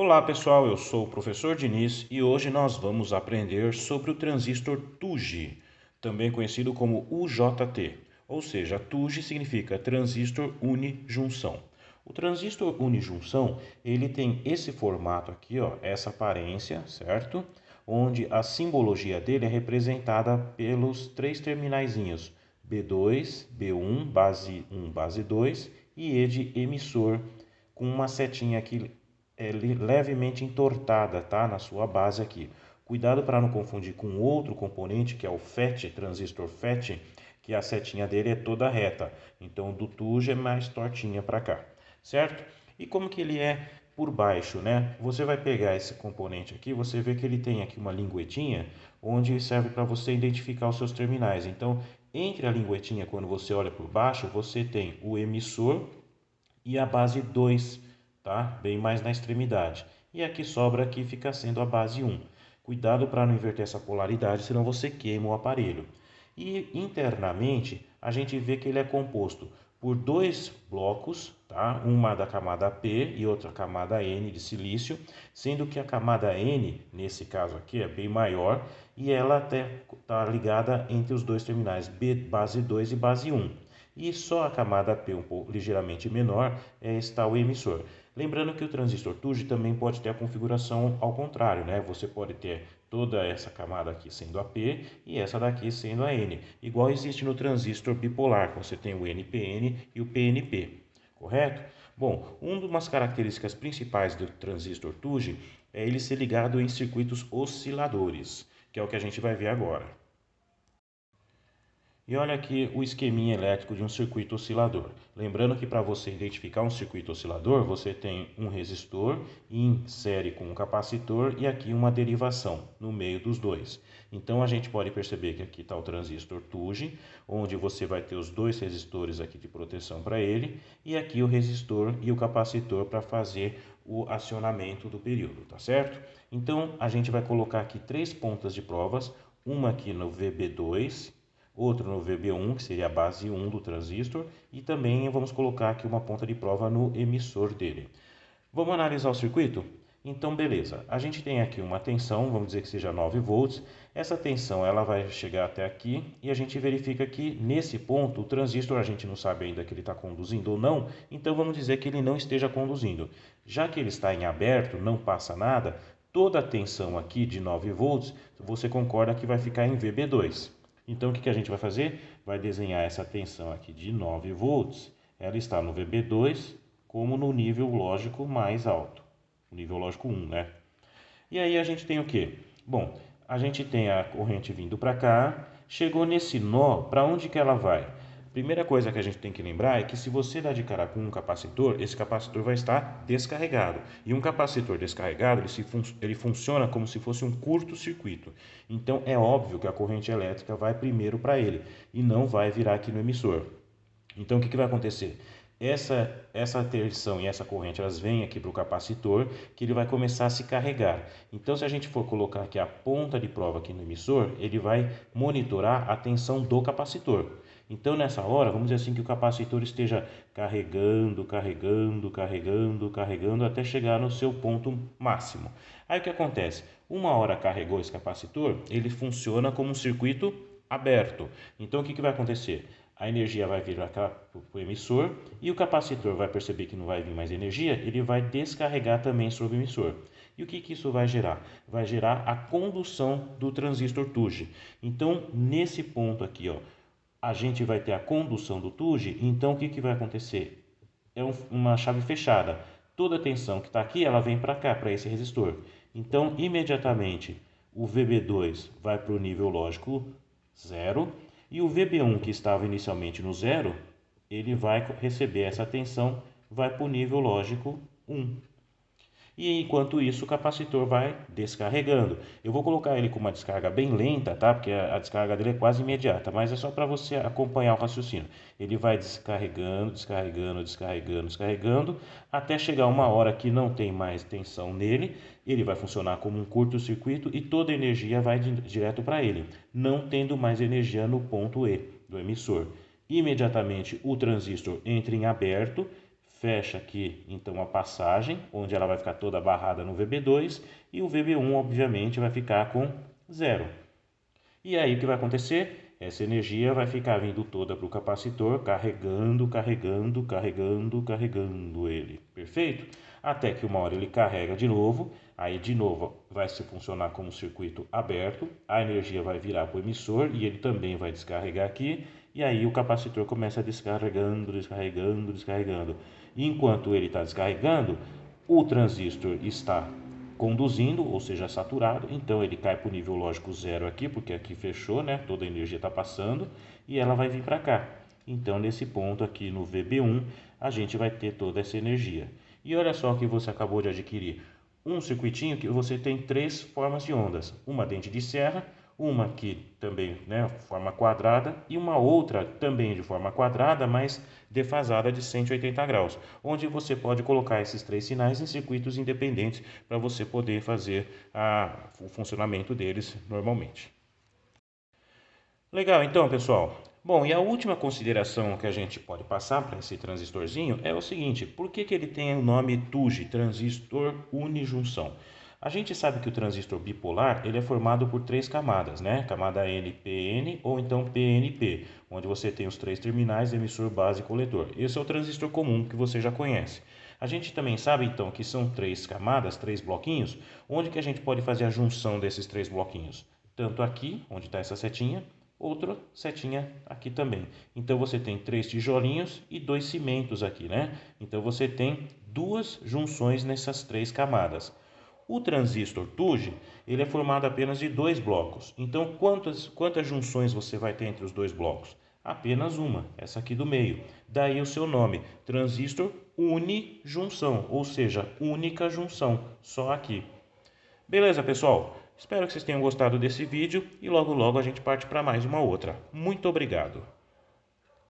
Olá pessoal, eu sou o professor Diniz e hoje nós vamos aprender sobre o transistor TUG, também conhecido como UJT, ou seja, TUG significa transistor unijunção. O transistor unijunção, ele tem esse formato aqui, ó, essa aparência, certo? Onde a simbologia dele é representada pelos três terminaizinhos B2, B1, base 1, base 2 e E de emissor com uma setinha aqui levemente entortada, tá? Na sua base aqui. Cuidado para não confundir com outro componente que é o FET, transistor FET, que a setinha dele é toda reta. Então o do TUG é mais tortinha para cá, certo? E como que ele é por baixo, né? Você vai pegar esse componente aqui, você vê que ele tem aqui uma linguetinha onde serve para você identificar os seus terminais. Então, entre a linguetinha, quando você olha por baixo, você tem o emissor e a base 2, tá? Bem mais na extremidade. E a que sobra aqui fica sendo a base 1. Cuidado para não inverter essa polaridade, senão você queima o aparelho. E internamente a gente vê que ele é composto por dois blocos, tá? Uma da camada P e outra camada N de silício, sendo que a camada N, nesse caso aqui, é bem maior e ela até está ligada entre os dois terminais B, base 2 e base 1. E só a camada P um pouco ligeiramente menor está o emissor. Lembrando que o transistor TUG também pode ter a configuração ao contrário, né? Você pode ter toda essa camada aqui sendo a P e essa daqui sendo a N, igual existe no transistor bipolar, que você tem o NPN e o PNP, correto? Bom, uma das características principais do transistor TUG é ele ser ligado em circuitos osciladores, que é o que a gente vai ver agora. E olha aqui o esqueminha elétrico de um circuito oscilador. Lembrando que para você identificar um circuito oscilador, você tem um resistor em série com um capacitor e aqui uma derivação no meio dos dois. Então a gente pode perceber que aqui está o transistor TUG, onde você vai ter os dois resistores aqui de proteção para ele, e aqui o resistor e o capacitor para fazer o acionamento do período, tá certo? Então a gente vai colocar aqui três pontas de provas, uma aqui no VB2, outro no VB1, que seria a base 1 do transistor, e também vamos colocar aqui uma ponta de prova no emissor dele. Vamos analisar o circuito? Então, beleza. A gente tem aqui uma tensão, vamos dizer que seja 9 volts. Essa tensão ela vai chegar até aqui e a gente verifica que nesse ponto o transistor a gente não sabe ainda que ele está conduzindo ou não, então vamos dizer que ele não esteja conduzindo. Já que ele está em aberto, não passa nada, toda a tensão aqui de 9 volts você concorda que vai ficar em VB2. Então, o que a gente vai fazer? Vai desenhar essa tensão aqui de 9 volts. Ela está no VB2 como no nível lógico mais alto. O nível lógico 1, né? E aí a gente tem o quê? Bom, a gente tem a corrente vindo para cá. Chegou nesse nó, para onde que ela vai? Primeira coisa que a gente tem que lembrar é que se você dá de cara com um capacitor, esse capacitor vai estar descarregado. E um capacitor descarregado, ele funciona como se fosse um curto-circuito. Então é óbvio que a corrente elétrica vai primeiro para ele e não vai virar aqui no emissor. Então o que vai acontecer? Essa tensão e essa corrente elas vêm aqui para o capacitor, que ele vai começar a se carregar. Então, se a gente for colocar aqui a ponta de prova aqui no emissor, ele vai monitorar a tensão do capacitor. Então, nessa hora, vamos dizer assim que o capacitor esteja carregando, carregando, carregando, carregando até chegar no seu ponto máximo. Aí o que acontece? Uma hora carregou esse capacitor, ele funciona como um circuito aberto. Então, o que vai acontecer? A energia vai vir para o emissor e o capacitor vai perceber que não vai vir mais energia, ele vai descarregar também sobre o emissor. E o que isso vai gerar? Vai gerar a condução do transistor TUG. Então, nesse ponto aqui, ó, a gente vai ter a condução do TUG, então o que vai acontecer? É uma chave fechada. Toda a tensão que está aqui, ela vem para cá, para esse resistor. Então, imediatamente, o VB2 vai para o nível lógico 0 e o VB1, que estava inicialmente no 0, ele vai receber essa tensão, vai para o nível lógico 1. E enquanto isso o capacitor vai descarregando. Eu vou colocar ele com uma descarga bem lenta, tá? Porque a descarga dele é quase imediata, mas é só para você acompanhar o raciocínio. Ele vai descarregando, descarregando, descarregando, descarregando, até chegar uma hora que não tem mais tensão nele, ele vai funcionar como um curto-circuito e toda a energia vai direto para ele, não tendo mais energia no ponto E do emissor. Imediatamente o transistor entra em aberto, fecha aqui então a passagem, onde ela vai ficar toda barrada no VB2 e o VB1 obviamente vai ficar com 0. E aí o que vai acontecer? Essa energia vai ficar vindo toda para o capacitor, carregando, carregando, carregando, carregando ele. Perfeito? Até que uma hora ele carrega de novo, aí de novo vai se funcionar como um circuito aberto, a energia vai virar para o emissor e ele também vai descarregar aqui, e aí o capacitor começa descarregando, descarregando, descarregando. E enquanto ele está descarregando, o transistor está conduzindo, ou seja, saturado, então ele cai para o nível lógico zero aqui, porque aqui fechou, né? Toda a energia está passando e ela vai vir para cá. Então, nesse ponto aqui no VB1, a gente vai ter toda essa energia. E olha só que você acabou de adquirir um circuitinho que você tem 3 formas de ondas, uma dente de serra, uma aqui também, né, forma quadrada, e uma outra também de forma quadrada, mas defasada de 180 graus, onde você pode colocar esses 3 sinais em circuitos independentes para você poder fazer o funcionamento deles normalmente. Legal, então, pessoal. Bom, e a última consideração que a gente pode passar para esse transistorzinho é o seguinte: por que ele tem o nome TUJ, transistor unijunção? A gente sabe que o transistor bipolar ele é formado por 3 camadas, né? Camada NPN ou então PNP, onde você tem os 3 terminais, emissor, base e coletor. Esse é o transistor comum que você já conhece. A gente também sabe então que são 3 camadas, 3 bloquinhos, onde que a gente pode fazer a junção desses 3 bloquinhos. Tanto aqui, onde está essa setinha, outra setinha aqui também. Então você tem 3 tijolinhos e 2 cimentos aqui, né? Então você tem 2 junções nessas 3 camadas. O transistor TUJ, ele é formado apenas de 2 blocos. Então, quantas junções você vai ter entre os 2 blocos? Apenas uma, essa aqui do meio. Daí o seu nome, transistor unijunção, ou seja, única junção, só aqui. Beleza, pessoal? Espero que vocês tenham gostado desse vídeo e logo logo a gente parte para mais uma outra. Muito obrigado!